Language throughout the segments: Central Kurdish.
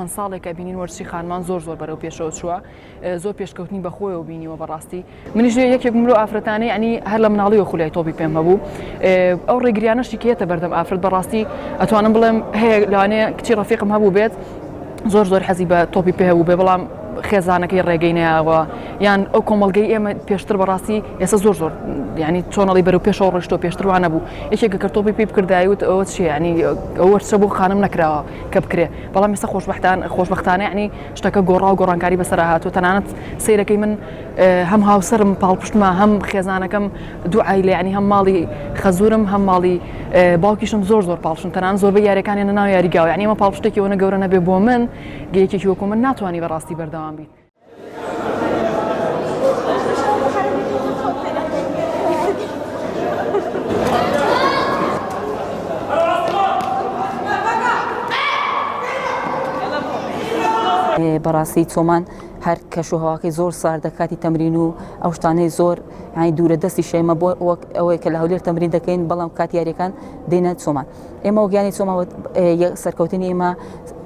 چەند ساڵێکە بینین وەرزشی خانمان زۆر بەرەو پێشەوە چووە زۆر پێشکەوتنی بەخۆیەوە بینیوە بەڕاستی منیش یەکێک مرۆ ئافرەتانەی ینی هەر لە مناڵیەوە خولای تۆپی پێم هەبوو ئەو ڕێگریانەشی کێتە بەردەم ئافرەت بەڕاستی ئەتوانم بڵێم هەیە لەوانەیە کچی ڕەفیقم هەبوو بێت زۆر حەزی بە تۆپی پێ هەبوو بێ بەڵام خێزانەکەی ڕێگەی نەیاوە یان ئەو کۆمەڵگەی ئێمە پێشتر بەڕاستی ئێستا زۆر ینی چۆنەڵی بەرەو پێشەوە ڕۆیشتۆ پێشتر وانە بوو یەکێکە کە تۆپی پێی بکردایوت ئەوە چیە ینی ئەوە چە بۆ خانم نەکراوە کە بکرێ بەڵام ئێستا خۆشبەختانە ینی شتەکە گۆڕا و گۆڕانکاری بەسەر هاتووە تەنانەت سەیرەکەی من هەم هاوسەرم پاڵپشتمە هەم خێزانەکەم دوعای لێ ینی هەم ماڵی خەزورم هەم ماڵی باوکیشم زۆر پاڵپشتن تەنان زۆربەی یاریەکانیانە ناو یاریگاوە ینی ئەمە پاڵپشتێکیەوە گەورە نەبێ بۆ من گەیەکێکی وەکو من ناتوانانی بەڕاستی بەردەوام بیت بەڕاستی چۆمان هەر کەشوهەواکەی زۆر سارد دەکاتی تەمرین و ئەو شتانەی زۆر دوورە دەستی شێمە بۆ ئەوەی کە لە هەولێر تەمرین دەکەین بەڵام کاتی یاریەکان دێنە چۆمان ئێمە وەگیانی چۆمەوە سەرکەوتنی ئێمە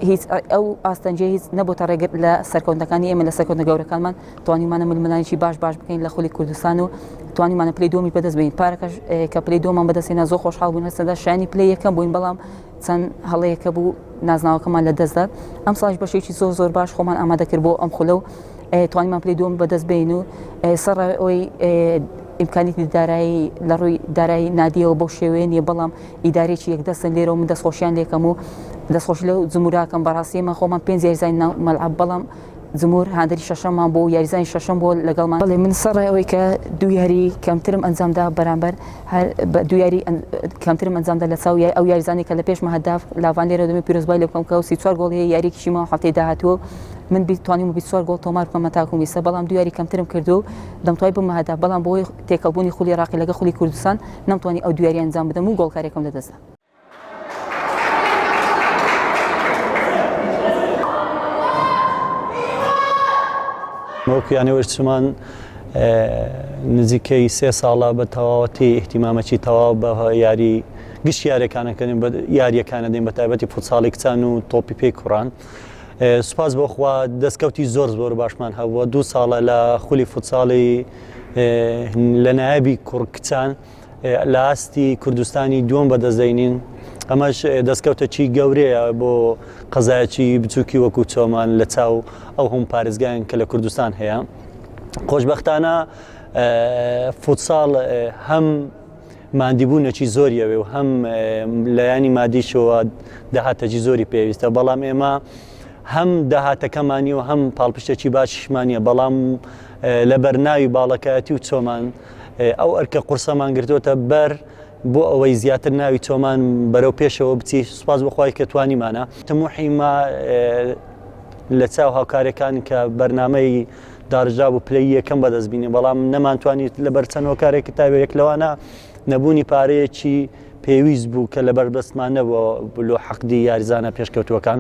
هیچ ئەو ئاستەنجێ هیچ نەبووتە ڕێگر لە سەرکەوتنەکانی ئێمە لە سەرکەوتنە گەورەکانمان توانیمانە ململانێکی باش بکەین لە خولی کوردستان و توانیمانە پلەی دۆمی بەدەست بین پارەکەش کە پلەی دۆمان بەدەستێنە زۆر خۆشحاڵ بووین هەستەدا شایانی پلەی یەکەم بووین بەڵام چەند هەڵەیەکە بوو نازناوەکەمان لە دەستدا ئەم ساڵش بەشێکی زۆر باش خۆمان ئامادەکرد بۆ ئەم خولە و توانیمان پلەی دۆمی بەدەست بین و سەر ئەوەی ئیمکانیتی دارایی لە ڕووی دارایی نادیەوە بەو شێوەیە نیە بەڵام ئیدارێکی یەکدەستن لێرە و من دەستخۆشیان لێکەم و دەستخۆش لەو جمهوراکەم بەڕاستی ئێمە خۆمان 5 یاریزانی مەلعەب بەڵام جمهور هاندری شەشەممان بۆ یاریزانی شەشەم بۆ لەگەڵمان بڵێ من سەڕێ ئەوەی کە دوو یاری کەمترم ئەنجامدا بەرامبەر دوو یاری کەمترم ئەنجامدا لە چاو ئەو یاریزانی کە لە پێشمە هەداف لاوان لێرە دەمێ پیرۆزبای لێ بکەم کە 34 گۆڵ هەیە یاریێکیشی ماوە هەفتەی داهاتووە من توانیم 24 گۆڵ تۆمار بکەمە تاکوم ویسە بەڵام دوو یاری کەمترم کردو دەمتوای بمە هەداف بەڵام بۆی تێکەڵبوونی خولی عێراقی لەگە خولی کوردستان نەمتوانی ئەو دوو یاری ئەنجام بدەم و گۆڵکاریەکەم لەدەستدا موکیانی وەرچمان نزیکەی 3 ساڵە بە تەواوەتی احتیمامەکی تەواو بە یاری گشت یاریەکانەکەین یاریەکانە دەین بە تایبەتی فوتساڵی کچان و تۆپی پێی کوڕان سوپاس بۆخوا دەستکەوتی زۆر باشمان هەبووە 2 ساڵە لە خولی فوتساڵی لە نایابی کوڕ کچان لە ئاستی کوردستانی دووەم بەدەستدەینین ئەمەش دەستکەوتەکی گەورەیە بۆ قەزایەکی بچووکی وەکو چۆمان لە چاو ئەو هەم پارێزگایان کە لە کوردستان هەیە خۆشبەختانە فوتساڵ هەم مادیبوونەکی زۆریەوێ و هەم لایانی مادیشەوە داهاتەکی زۆری پێویستە بەڵام ئێمە هەم داهاتەکەمانی و هەم پاڵپشتێکی باشیشمانیە بەڵام لە بەرناوی باڵەکایەتی و چۆمان ئەو ئەرکە قورسەمان گرتوۆتە بەر بۆ ئەوەی زیاتر ناوی چۆمان بەرەو پێشەوە بچی سوپاس بەخوای کە توانیمانە تەموحیما لە چاو هاوکارەکان کە بەرنامەی داڕژا بوو پلەی یەکەم بەدەستبینی بەڵام نەمانتوانیت لەبەر چەند هۆکارێکی تاوێک لەوانە نەبوونی پارەیەکی پێویست بوو کە لەبەر بەستمان نەبووە بلۆ حەقدی یاریزانە پێشکەوتووەکان